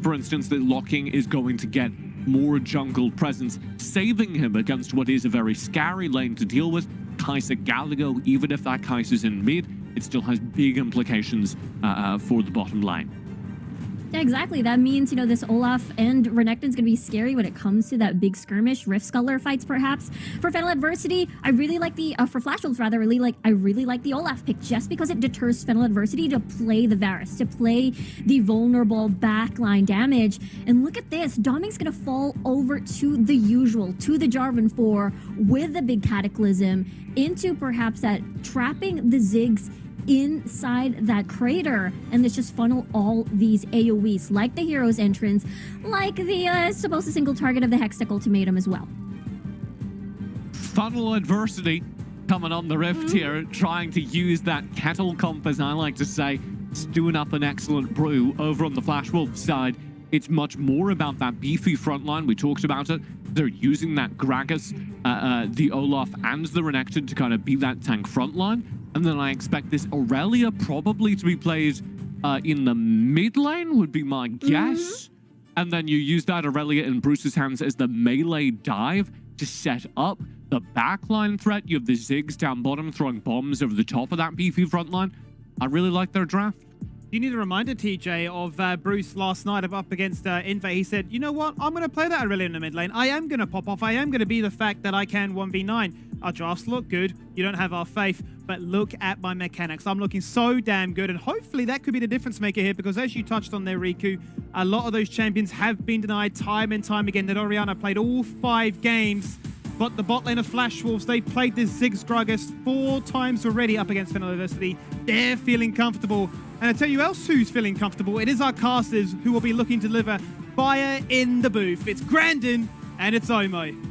for instance, that locking is going to get more jungle presence, saving him against what is a very scary lane to deal with. Kai'Sa Galago, even if that Kai'Sa's in mid, it still has big implications for the bottom lane. Yeah, exactly. That means, you know, this Olaf and Renekton's gonna be scary when it comes to that big skirmish, Rift Sculler fights, perhaps. For FENNEL Adversity, I really like the, for Flash Wolves rather, I really like the Olaf pick, just because it deters FENNEL Adversity to play the Varus, to play the vulnerable backline damage. And look at this, Dominic's gonna fall over to the usual, to the Jarvan 4 with the big Cataclysm, into perhaps that trapping the Ziggs inside that crater, and let's just funnel all these AoEs, like the hero's entrance, like the supposed to single target of the Hextech ultimatum as well. FENNEL Adversity coming on the Rift here, trying to use that kettle comp, as I like to say, stewing up an excellent brew. Over on the Flash Wolf side, it's much more about that beefy frontline. We talked about it. They're using that Gragas, the Olaf, and the Renekton to kind of be that tank frontline. And then I expect this Aurelia probably to be played in the mid lane, would be my guess. And then you use that Aurelia in Bruce's hands as the melee dive to set up the backline threat. You have the Ziggs down bottom throwing bombs over the top of that beefy frontline. I really like their draft. You need a reminder, TJ, of Bruce last night up against Inve. He said, you know what? I'm going to play that Aurelia in the mid lane. I am going to pop off. I am going to be the fact that I can 1v9. Our drafts look good. You don't have our faith, but look at my mechanics. I'm looking so damn good, and hopefully that could be the difference maker here, because as you touched on there, Riku, a lot of those champions have been denied time and time again. That Orianna played all 5 games, but the bot lane of Flash Wolves, they played this Ziggs Gragas 4 times already up against FENNEL Adversity. They're feeling comfortable. And I tell you else who's feeling comfortable. It is our casters who will be looking to deliver fire in the booth. It's Grandin and it's Omo.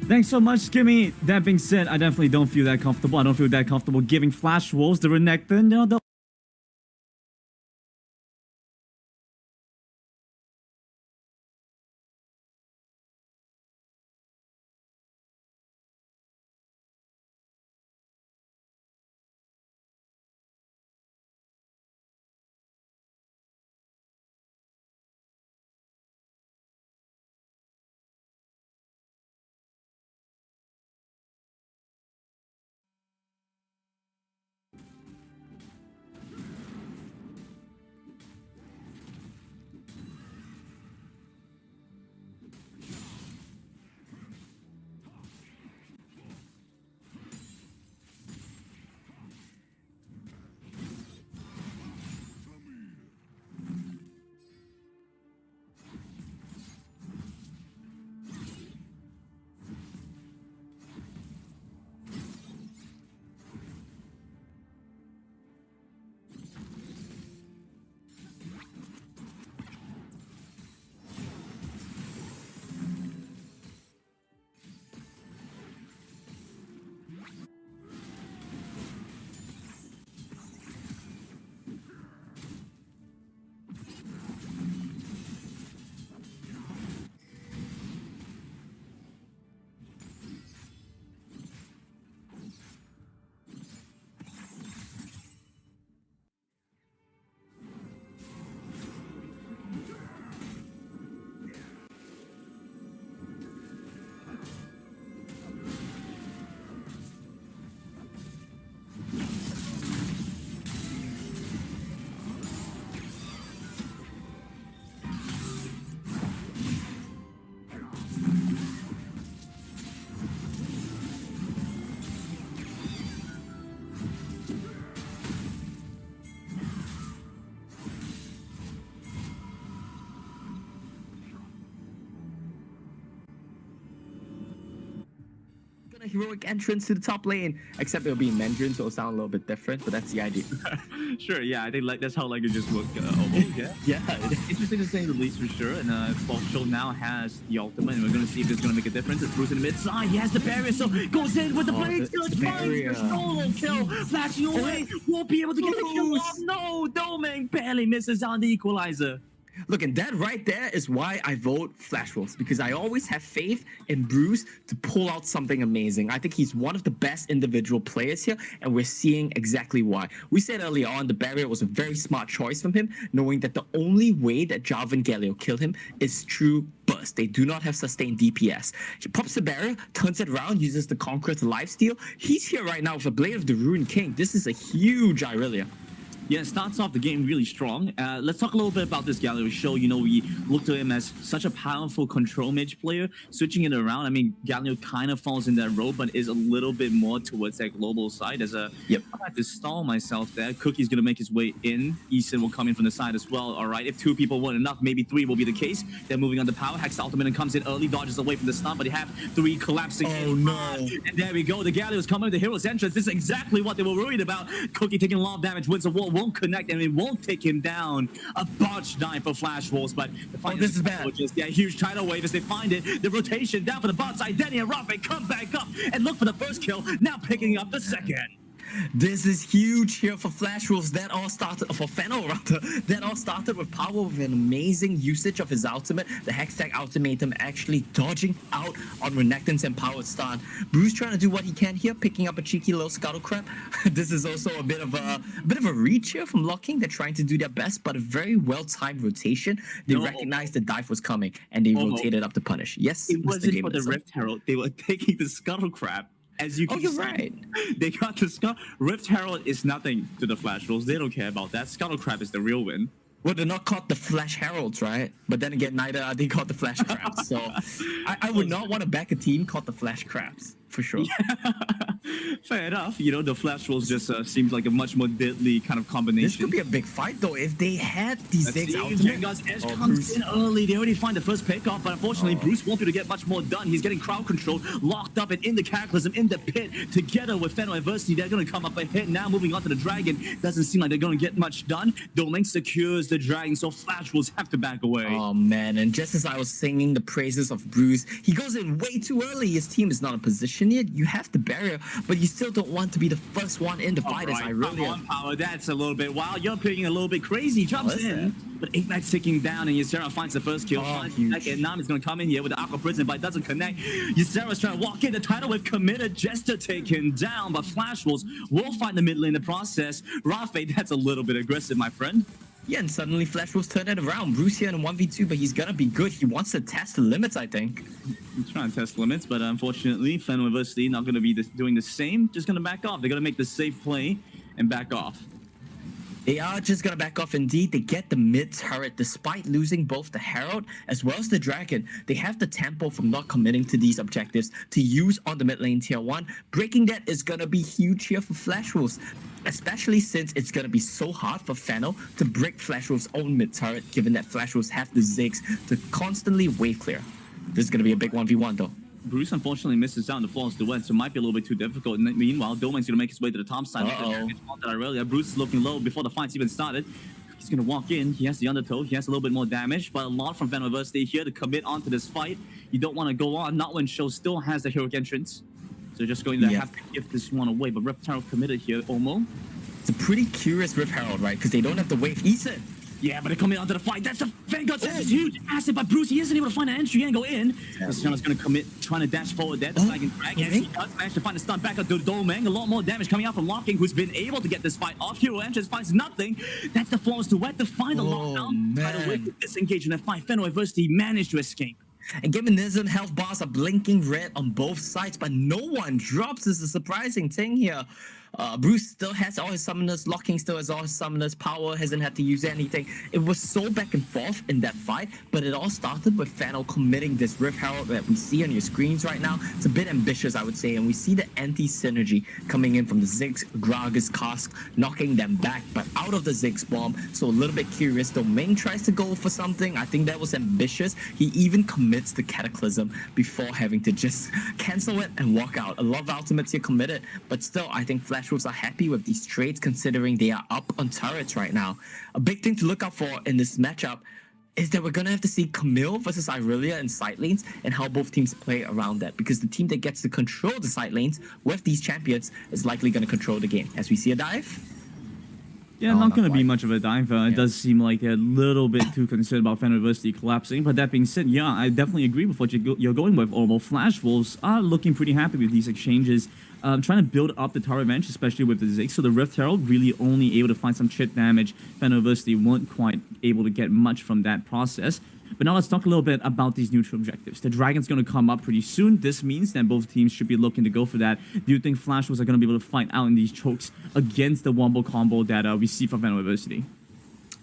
Thanks so much, Skimmy. That being said, I definitely don't feel that comfortable. I don't feel that comfortable giving Flash Wolves the Renekton. You know, heroic entrance to the top lane, except it'll be in Mandarin, so it'll sound a little bit different, but that's the idea. Sure, yeah, I think like that's how languages work. Yeah, it's interesting to say the least for sure. And Boschel now has the ultimate, and we're gonna see if it's gonna make a difference. It's Bruce in the mid side. He has the barrier, so goes in with the blade. Finds the solo kill, flashing away. Won't be able to get the kill off. No, Doming barely misses on the equalizer. Look, and that right there is why I vote Flash Wolves, because I always have faith in Bruce to pull out something amazing. I think he's one of the best individual players here, and we're seeing exactly why. We said earlier on the barrier was a very smart choice from him, knowing that the only way that Jarvan Galio kill him is through burst. They do not have sustained DPS. He pops the barrier, turns it around, uses the Conqueror to lifesteal. He's here right now with a Blade of the Ruined King. This is a huge Irelia. Yeah, it starts off the game really strong. Let's talk a little bit about this Galio show. You know, we look to him as such a powerful control mage player. Switching it around, I mean, Galio kind of falls in that role, but is a little bit more towards that global side. As a, I had to stall myself there. Cookie's going to make his way in. Easton will come in from the side as well. All right, if 2 people weren't enough, maybe 3 will be the case. They're moving on the power. Hex ultimate and comes in early, dodges away from the stun, but they have 3 collapsing in. No. And there we go. The Galio's coming with the hero's entrance. This is exactly what they were worried about. Cookie taking a lot of damage, wins the wall, won't connect, and it won't take him down. A botch dive for Flash Wolves, but this is bad. Yeah, huge tidal wave as they find it. The rotation down for the bot side. Denny and Rafe come back up and look for the first kill. Now picking up the second. This is huge here for Flash Wolves. That all started for FENNEL rather. That all started with power with an amazing usage of his ultimate. The Hextech ultimatum actually dodging out on Renekton's empowered stun. Bruce trying to do what he can here, picking up a cheeky little scuttle crab. This is also a bit of a reach here from Locking. They're trying to do their best, but a very well-timed rotation. They recognized the dive was coming and they rotated up to punish. Yes, it wasn't for the Rift Herald. They were taking the scuttle crab. As you can see, right. They got the Scuttle. Rift Herald is nothing to the Flash Wolves. They don't care about that. Scuttle Crab is the real win. Well, they're not called the Flash Heralds, right? But then again, neither are they called the Flash Crabs. So I would not want to back a team called the Flash Crabs, for sure. Yeah. Fair enough. You know, the Flash Wolves just seems like a much more deadly kind of combination. This could be a big fight, though, if they had these things out there. Edge comes in early. They already find the first pick off, but unfortunately, Bruce won't be able to get much more done. He's getting crowd control, locked up and in the Cataclysm, in the pit, together with FENNEL Adversity. They're going to come up ahead now, moving on to the Dragon. Doesn't seem like they're going to get much done. Domain secures the Dragon, so Flash Wolves have to back away. Oh, man, and just as I was singing the praises of Bruce, he goes in way too early. His team is not in position yet. You have the barrier, but you still don't want to be the first one in the fight. As I really come on, Power. That's a little bit wild. You're picking a little bit crazy. Jumps in, but Ignite's ticking down, and Ysera finds the first kill. And Nam is going to come in here with the Aqua Prison, but it doesn't connect. Ysera's trying to walk in. The tidal wave committed just to take him down, but Flash Wolves will find the mid lane in the process. Rafe, that's a little bit aggressive, my friend. Yeah, and suddenly Flash Wolves turn it around. Bruce here in a 1v2, but he's gonna be good. He wants to test the limits, I think. He's trying to test limits, but unfortunately, FENNEL Adversity not gonna be doing the same. Just gonna back off. They're gonna make the safe play and back off. They are just gonna back off indeed. They get the mid turret despite losing both the Herald as well as the Dragon. They have the tempo from not committing to these objectives to use on the mid lane tier 1. Breaking that is gonna be huge here for Flash Wolves, especially since it's gonna be so hard for FENNEL to break Flash Wolves' own mid turret, given that Flash Wolves have the Ziggs to constantly wave clear. This is gonna be a big 1v1 though. Bruce unfortunately misses down the falls to west, so it might be a little bit too difficult. And meanwhile, Domain's going to make his way to the top side. Bruce is looking low before the fight's even started. He's going to walk in. He has the undertow. He has a little bit more damage, but a lot from FENNEL Adversity here to commit onto this fight. You don't want to go on, not when Show still has the heroic entrance. So just going to have to give this one away. But Rift Herald committed here, Omo. It's a pretty curious Rift Herald, right? Because they don't have to wave Eason. Yeah, but they're coming onto the fight. That's a Vanguard Surge is huge. Acid by Bruce. He isn't able to find an entry angle in. Cristiano's going to commit, trying to dash forward there. The Dragon Drag. Yes, he does manage to find a stun back up to Domain. A lot more damage coming out from Locking, who's been able to get this fight off. Hero entrance finds nothing. That's the Flawless to wet to find the lockdown. By the way, to disengage in that fight. FENNEL Adversity managed to escape. And given Nism, health bars are blinking red on both sides, but no one drops. This is a surprising thing here. Bruce still has all his summoners, Locking still has all his summoners, Power hasn't had to use anything. It was so back and forth in that fight, but it all started with FENNEL committing this Rift Herald that we see on your screens right now. It's a bit ambitious, I would say, and we see the anti-synergy coming in from the Ziggs, Gragas, Cask, knocking them back, but out of the Ziggs bomb, so a little bit curious. Domain tries to go for something. I think that was ambitious. He even commits the Cataclysm before having to just cancel it and walk out. A lot of ultimates here committed, but still, I think Flash Wolves are happy with these trades considering they are up on turrets right now. A big thing to look out for in this matchup is that we're going to have to see Camille versus Irelia in side lanes and how both teams play around that, because the team that gets to control the side lanes with these champions is likely going to control the game. As we see a dive. Yeah, No, not going to quite. be much of a dive. It does seem like a little bit too concerned about FENNEL University collapsing. But that being said, yeah, I definitely agree with what you're going with. Although Flash Wolves are looking pretty happy with these exchanges. Trying to build up the tower bench, especially with the Ziggs. So the Rift Herald really only able to find some chip damage. FENNEL University weren't quite able to get much from that process. But now let's talk a little bit about these neutral objectives. The Dragon's going to come up pretty soon. This means that both teams should be looking to go for that. Do you think Flash Wolves are going to be able to fight out in these chokes against the Wombo combo that we see from FENNEL University?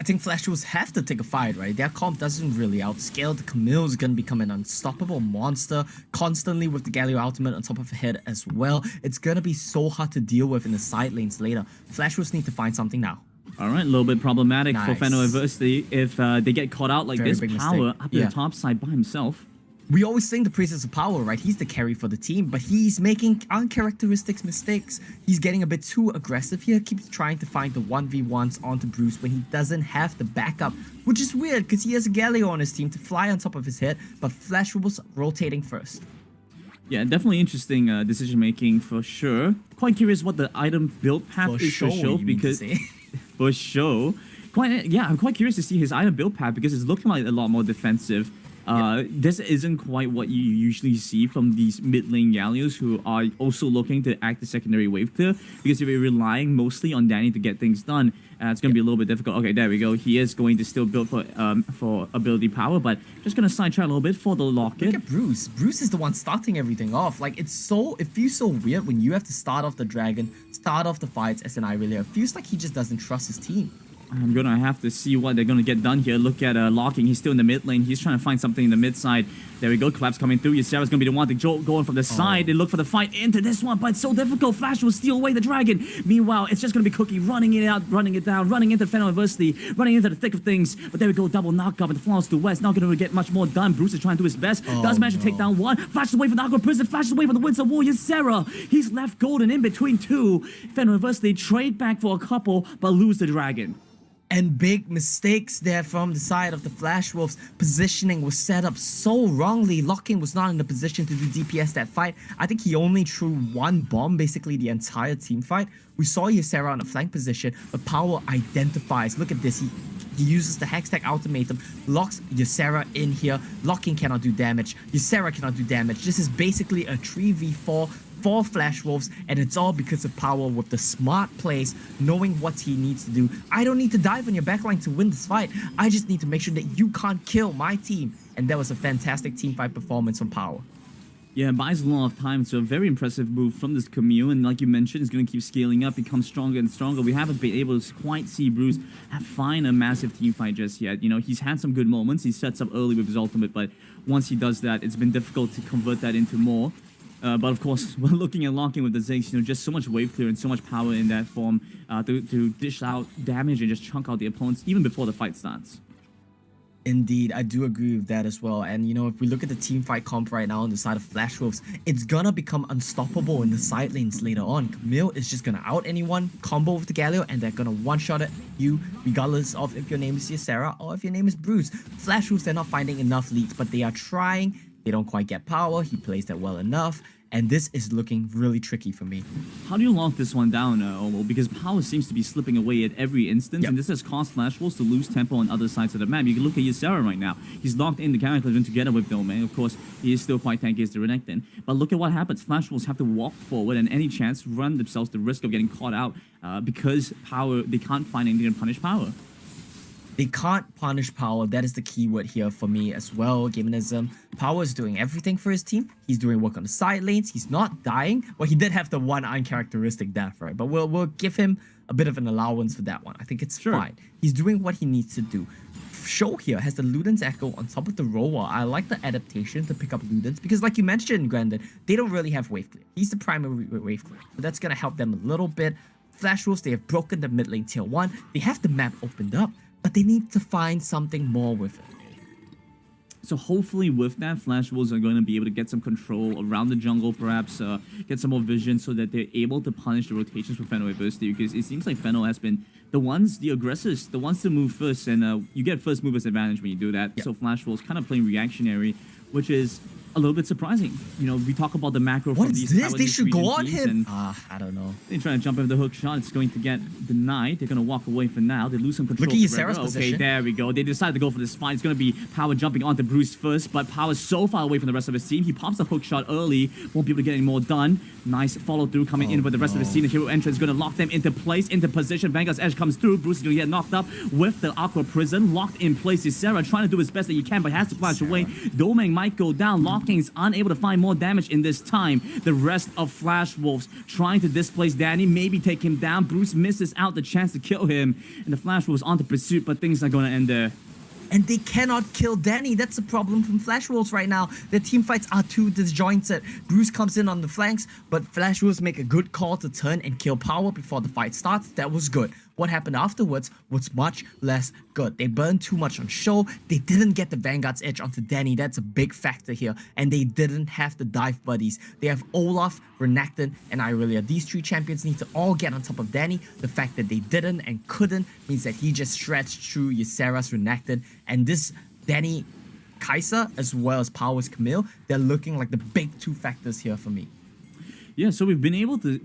I think Flash Wolves have to take a fight, right? Their comp doesn't really outscale. The Camille is going to become an unstoppable monster, constantly with the Galio ultimate on top of her head as well. It's going to be so hard to deal with in the side lanes later. Flash Wolves need to find something now. All right, a little bit problematic for Nice. FENNEL University if they get caught out like Very this. big Power mistake. up to Yeah. the top side by himself. We always sing the praises of Power, right? He's the carry for the team, but he's making uncharacteristic mistakes. He's getting a bit too aggressive here, keeps trying to find the 1v1s onto Bruce when he doesn't have the backup, which is weird because he has a Galio on his team to fly on top of his head, but Flash was rotating first. Yeah, definitely interesting decision making for sure. Quite curious what the item build path is for show you mean to because say. for show. I'm quite curious to see his item build path because it's looking like a lot more defensive. This isn't quite what you usually see from these mid lane Gallios who are also looking to act the secondary wave clear, because if you're relying mostly on Danny to get things done, it's going to be a little bit difficult. Okay, there we go. He is going to still build for ability power, but just going to sidetrack a little bit for the locket. Look at Bruce. Bruce is the one starting everything off. Like, it feels so weird when you have to start off the dragon, start off the fights as an Irelia. It feels like he just doesn't trust his team. I'm gonna have to see what they're gonna get done here. Look at Locking. He's still in the mid lane. He's trying to find something in the mid side. There we go. Collapse coming through. Ysera's gonna be the one to going from the side. They look for the fight into this one, but it's so difficult. Flash will steal away the dragon. Meanwhile, it's just gonna be Cookie running it out, running it down, running into FENNEL University, running into the thick of things. But there we go. Double knockup and the flaws to West. Not gonna get much more done. Bruce is trying to do his best. Does manage to take down one. Flashes away from the Aqua Prison. Flashes away from the Windsor Warrior. Ysera. He's left golden in between two. FENNEL University trade back for a couple, but lose the dragon. And big mistakes there from the side of the Flash Wolves. Positioning was set up so wrongly. Locking was not in the position to do DPS that fight. I think he only threw one bomb basically the entire team fight. We saw Ysera on a flank position, but Power identifies. Look at this. He uses the Hextech ultimatum, locks Ysera in here. Locking cannot do damage. Ysera cannot do damage. This is basically a 3v4 for Flash Wolves, and it's all because of Power with the smart plays, knowing what he needs to do. I don't need to dive on your backline to win this fight. I just need to make sure that you can't kill my team. And that was a fantastic teamfight performance from Power. Yeah, it buys a lot of time. So a very impressive move from this Camille, and like you mentioned, it's going to keep scaling up, become stronger and stronger. We haven't been able to quite see Bruce find a massive team fight just yet. You know, he's had some good moments. He sets up early with his ultimate, but once he does that, it's been difficult to convert that into more. But of course, we're looking at Locking with the Ziggs, you know, just so much wave clear and so much power in that form to dish out damage and just chunk out the opponents even before the fight starts. Indeed, I do agree with that as well. And, you know, if we look at the team fight comp right now on the side of Flash Wolves, it's gonna become unstoppable in the side lanes later on. Camille is just gonna out anyone, combo with the Galio, and they're gonna one-shot at you, regardless of if your name is Ysera or if your name is Bruce. Flash Wolves, they're not finding enough leads, but they are trying. They don't quite get Power. He plays that well enough. And this is looking really tricky for me. How do you lock this one down, Omo? Because Power seems to be slipping away at every instance, and this has caused Flash Wolves to lose tempo on other sides of the map. You can look at Ysera right now. He's locked in the Cataclysm together with Domain. Of course, he is still quite tanky as the Renekton. But look at what happens. Flash Wolves have to walk forward and any chance run themselves the risk of getting caught out because Power, they can't find anything to punish Power. They can't punish Power. That is the key word here for me as well, given as Power is doing everything for his team. He's doing work on the side lanes. He's not dying. Well, he did have the one uncharacteristic death, right? But we'll give him a bit of an allowance for that one. I think it's fine. He's doing what he needs to do. Show here has the Luden's Echo on top of the Roar. I like the adaptation to pick up Luden's because, like you mentioned, Grandin, they don't really have wave clear. He's the primary wave clear. So that's going to help them a little bit. Flash Wolves, they have broken the mid lane tier 1. They have the map opened up, but they need to find something more with it. So hopefully with that, Flash Wolves are going to be able to get some control around the jungle, perhaps get some more vision so that they're able to punish the rotations for FENNEL University, because it seems like FENNEL has been the aggressors, the ones to move first, and you get first movers advantage when you do that. So Flash Wolves kind of playing reactionary, which is a little bit surprising. You know, we talk about the macro What from is these this? Taiwanese They should region go on teams, him. and I don't know. they're trying to jump over the hook shot. It's going to get denied. They're going to walk away for now. They lose some control. Look at of the Ysera's river. Okay, position. there we go. They decided to go for this fight. It's going to be Power jumping onto Bruce first, but Power's so far away from the rest of his team. He pops a hook shot early. Won't be able to get any more done. Nice follow through coming in with the rest of the team. The hero entrance is going to lock them into place, into position. Vanguard's edge comes through. Bruce is going to get knocked up with the Aqua Prison. Locked in place. Ysera trying to do his best that he can, but has to flash away. Domeng might go down. Locking is unable to find more damage in this time. The rest of Flash Wolves trying to displace Danny, maybe take him down. Bruce misses out the chance to kill him, and the Flash Wolves on to pursuit, but things are going to end there. And they cannot kill Danny. That's the problem from Flash Wolves right now. Their team fights are too disjointed. Bruce comes in on the flanks, but Flash Wolves make a good call to turn and kill Power before the fight starts. That was good. What happened afterwards was much less good. They burned too much on Show. They didn't get the Vanguard's edge onto Danny. That's a big factor here. And they didn't have the dive buddies. They have Olaf, Renekton, and Irelia. These three champions need to all get on top of Danny. The fact that they didn't and couldn't means that he just stretched through Ysera's Renekton. And this Danny Kai'Sa, as well as Power's Camille, they're looking like the big two factors here for me. Yeah, so we've been able to,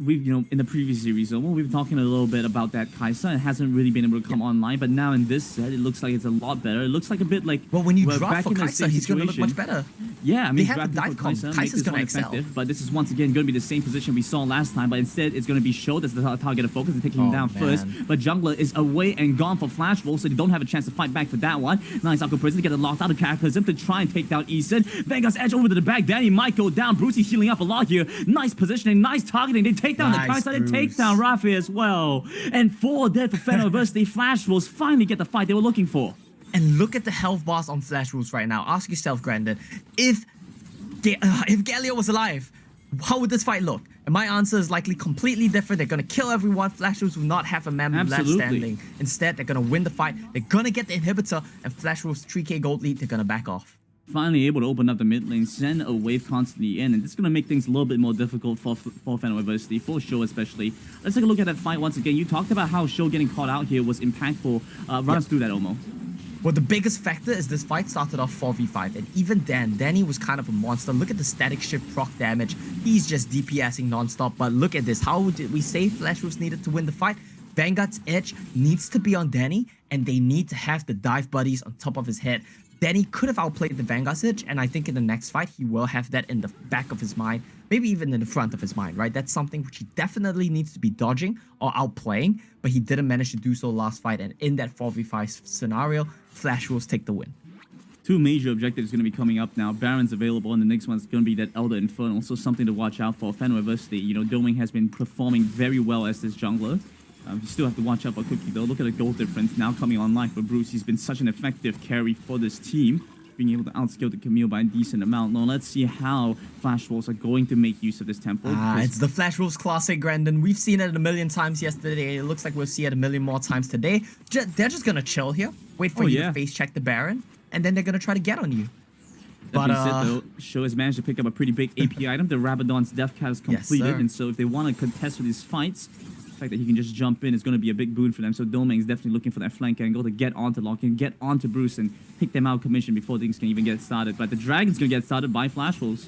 in the previous series, we've been talking a little bit about that Kai'Sa. It hasn't really been able to come online, but now in this set, it looks like it's a lot better. It looks like a bit like... Well, when you we're drop back for in the Kai'Sa, same he's going to look much situation. better. Yeah, I mean, They have drafting the dive for comp. Kai'Sa Kai'Sa's makes this gonna one excel. effective, but this is once again going to be the same position we saw last time, but instead it's going to be Show that's the target of focus and taking him down first. But Jungler is away and gone for Flash Wolf, so they don't have a chance to fight back for that one. Nice Aqua Prison to get it locked out of Cataclysm to try and take down Eason. Vanguard's edge over to the back. Danny might go down. Brucey's healing up a lot here. Nice positioning, nice targeting. They take down the Kai'Sa. They take down Rafi as well. And 4 dead for FENNEL University. Flash Wolves finally get the fight they were looking for. And look at the health bars on Flash Wolves right now. Ask yourself, Grandin, if Galio was alive, how would this fight look? And my answer is likely completely different. They're going to kill everyone. Flash Wolves will not have a member left standing. Instead, they're going to win the fight. They're going to get the inhibitor. And Flash Wolves 3k gold lead, they're going to back off. Finally able to open up the mid lane, send a wave constantly in, and this is going to make things a little bit more difficult for FENNEL University, for Show especially. Let's take a look at that fight once again. You talked about how Show getting caught out here was impactful. Run us through that, Omo. Well, the biggest factor is this fight started off 4v5, and even then, Danny was kind of a monster. Look at the static shift proc damage. He's just DPSing non-stop, but look at this. How did we say Flash Wolves needed to win the fight? Vanguard's edge needs to be on Danny, and they need to have the dive buddies on top of his head. Danny could have outplayed the Vanguard's edge, and I think in the next fight, he will have that in the back of his mind, maybe even in the front of his mind, right? That's something which he definitely needs to be dodging or outplaying, but he didn't manage to do so last fight, and in that 4v5 scenario, Flash Wolves take the win. 2 major objectives going to be coming up now. Baron's available, and the next one's going to be that Elder Infernal, so something to watch out for. FENNEL University, you know, Domeng has been performing very well as this jungler. You still have to watch out for Cookie, though. Look at the gold difference now coming online for Bruce. He's been such an effective carry for this team, being able to outskill the Camille by a decent amount. Now, let's see how Flash Wolves are going to make use of this tempo. It's the Flash Wolves classic, Grandin. We've seen it a million times yesterday. It looks like we'll see it a million more times today. They're just going to chill here, wait for you to face check the Baron, and then they're going to try to get on you. That being said, though, Show has managed to pick up a pretty big AP item. The Rabadon's Death Cat is completed, and so if they want to contest with these fights, the fact that he can just jump in is going to be a big boon for them. So Domeng is definitely looking for that flank angle to get onto Locking, get onto Bruce, and pick them out commission before things can even get started. But the Dragon's going to get started by Flash Wolves.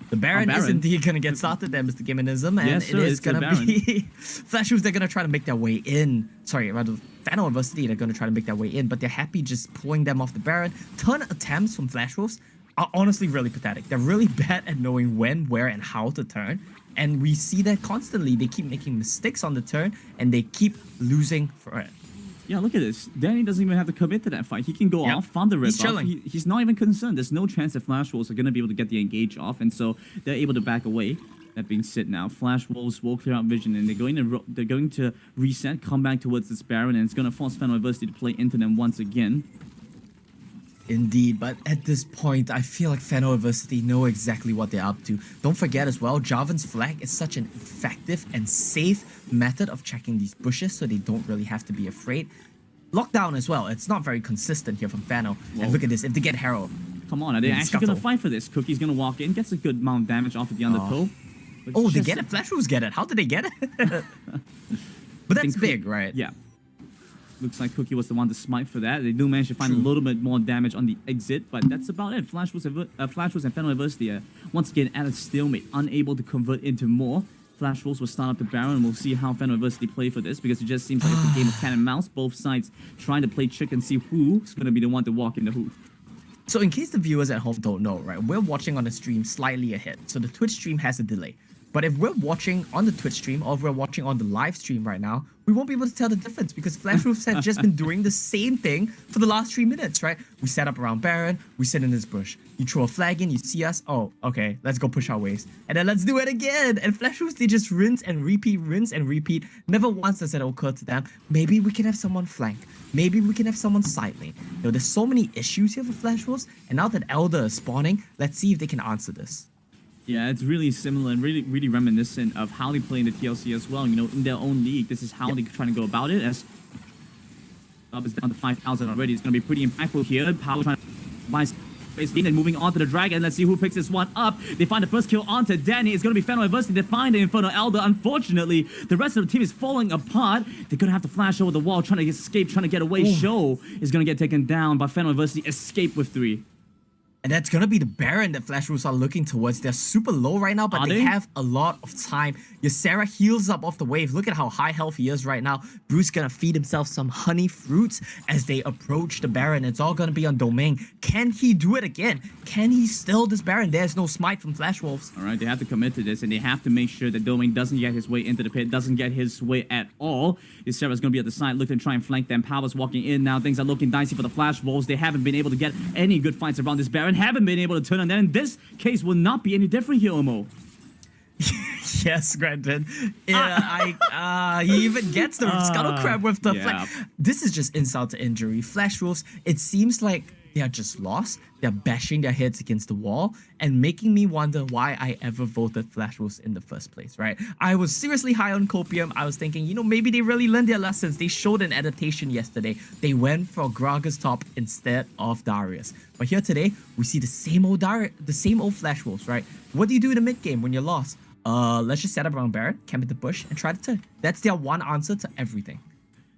The Baron is indeed going to get started there, Mr. Giminism, and it is going to be Flash Wolves. They're going to try to make their way in. Sorry, rather FENNEL University. They're going to try to make their way in, but they're happy just pulling them off the Baron. Turn attempts from Flash Wolves are honestly really pathetic. They're really bad at knowing when, where, and how to turn. And we see that constantly. They keep making mistakes on the turn, and they keep losing for it. Yeah, look at this. Danny doesn't even have to commit to that fight. He can go off, farm the rip off. He's not even concerned. There's no chance that Flash Wolves are going to be able to get the engage off, and so they're able to back away. That being said now, Flash Wolves will clear out vision, and they're going to reset, come back towards this Baron, and it's going to force FENNEL University to play into them once again. Indeed, but at this point, I feel like FENNEL University know exactly what they're up to. Don't forget as well, Jarvan's flag is such an effective and safe method of checking these bushes, so they don't really have to be afraid. Lockdown as well, it's not very consistent here from FENNEL. And look at this, if they get Herald. Come on, are they actually going to fight for this? Cookie's going to walk in, gets a good amount of damage off of the undertow. Oh, they get it? Flash Wolves get it. How did they get it? But that's big, right? Yeah. Looks like Cookie was the one to smite for that. They do manage to find a little bit more damage on the exit, but that's about it. Flash Wolves and FENNEL Adversity once again at a stalemate, unable to convert into more. Flash Wolves will start up the Baron, and we'll see how FENNEL Adversity play for this, because it just seems like it's a game of cat and mouse. Both sides trying to play chick and see who's going to be the one to walk in the hoop. So in case the viewers at home don't know, right, we're watching on the stream slightly ahead. So the Twitch stream has a delay. But if we're watching on the Twitch stream or if we're watching on the live stream right now, we won't be able to tell the difference because Flash Wolves have just been doing the same thing for the last 3 minutes, right? We set up around Baron, we sit in this bush. You throw a flag in, you see us, oh, okay, let's go push our waves. And then let's do it again. And Flash Wolves, they just rinse and repeat. Never once does it occur to them, maybe we can have someone flank. Maybe we can have someone side lane. You know, there's so many issues here for Flash Wolves. And now that Elder is spawning, let's see if they can answer this. Yeah, it's really similar and really reminiscent of how they play in the TLC as well. You know, in their own league, this is how they're trying to go about it. As up is down to 5,000 already, it's going to be pretty impactful here. Power trying to buy space and moving on to the Dragon. Let's see who picks this one up. They find the first kill onto Danny. It's going to be FENNEL Adversity. They find the Inferno Elder. Unfortunately, the rest of the team is falling apart. They're going to have to flash over the wall, trying to escape, trying to get away. Show is going to get taken down, but FENNEL Adversity escape with 3. And that's going to be the Baron that Flash Wolves are looking towards. They're super low right now, but they have a lot of time. Ysera heals up off the wave. Look at how high health he is right now. Bruce going to feed himself some honey fruits as they approach the Baron. It's all going to be on Domain. Can he do it again? Can he steal this Baron? There's no smite from Flash Wolves. All right, they have to commit to this, and they have to make sure that Domain doesn't get his way into the pit, doesn't get his way at all. Ysera's going to be at the side, looking to try and flank them. Power's walking in now. Things are looking dicey for the Flash Wolves. They haven't been able to get any good fights around this Baron. Haven't been able to turn on that. In this case, will not be any different here, Omo. Yes, granted. Yeah, he even gets the Scuttle Crab with the flag. This is just insult to injury. Flash Wolves, it seems like they are just lost. They're bashing their heads against the wall and making me wonder why I ever voted Flash Wolves in the first place, right? I was seriously high on Copium. I was thinking, you know, maybe they really learned their lessons. They showed an adaptation yesterday. They went for Gragas top instead of Darius. But here today, we see the same old Flash Wolves, right? What do you do in the mid game when you're lost? Let's just set up around Baron, camp in the bush, and try to turn. That's their one answer to everything.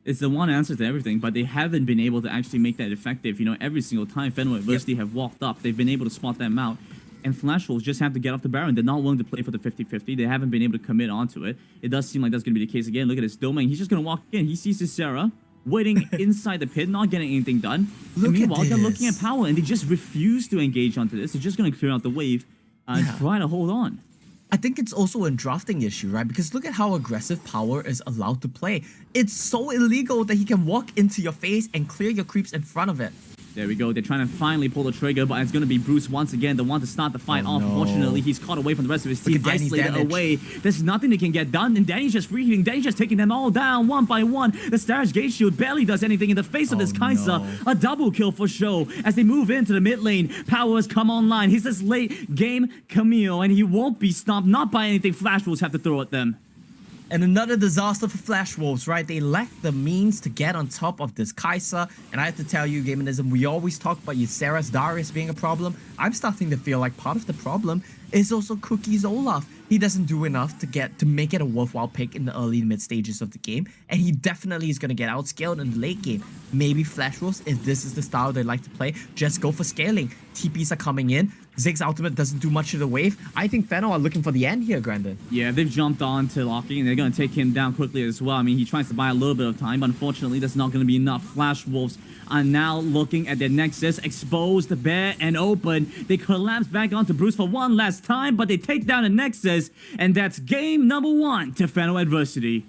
It's the one answer to everything, but they haven't been able to actually make that effective. You know, every single time FENNEL Adversity have walked up, they've been able to spot them out. And Flash Wolves just have to get off the Baron. They're not willing to play for the 50-50. They haven't been able to commit onto it. It does seem like that's going to be the case again. Look at this Domain. He's just going to walk in. He sees Ysera waiting inside the pit, not getting anything done. And meanwhile, they're looking at Power, and they just refuse to engage onto this. They're just going to clear out the wave and try to hold on. I think it's also a drafting issue, right? Because look at how aggressive Power is allowed to play. It's so illegal that he can walk into your face and clear your creeps in front of it. There we go. They're trying to finally pull the trigger, but it's going to be Bruce once again, the one to start the fight off. Unfortunately, he's caught away from the rest of his team, isolated away. There's nothing that can get done, and Danny's just free healing. Danny's just taking them all down one by one. The Star's Gate Shield barely does anything in the face of this Kai'Sa. A double kill for show as they move into the mid lane. Power has come online. He's this late game Camille, and he won't be stopped, not by anything Flash Wolves have to throw at them. And another disaster for Flash Wolves, right? They lack the means to get on top of this Kai'Sa. And I have to tell you, Gaminism, we always talk about Ysera's Darius being a problem. I'm starting to feel like part of the problem is also Cookie's Olaf. He doesn't do enough to make it a worthwhile pick in the early and mid stages of the game. And he definitely is going to get outscaled in the late game. Maybe Flash Wolves, if this is the style they like to play, just go for scaling. TPs are coming in. Zig's ultimate doesn't do much to the wave. I think FENNEL are looking for the end here, Grandin. Yeah, they've jumped on to Locking, and they're going to take him down quickly as well. I mean, he tries to buy a little bit of time, but unfortunately, that's not going to be enough. Flash Wolves are now looking at their Nexus, exposed, bare, and open. They collapse back onto Bruce for one last time, but they take down a Nexus, and that's game number 1 to FENNEL Adversity.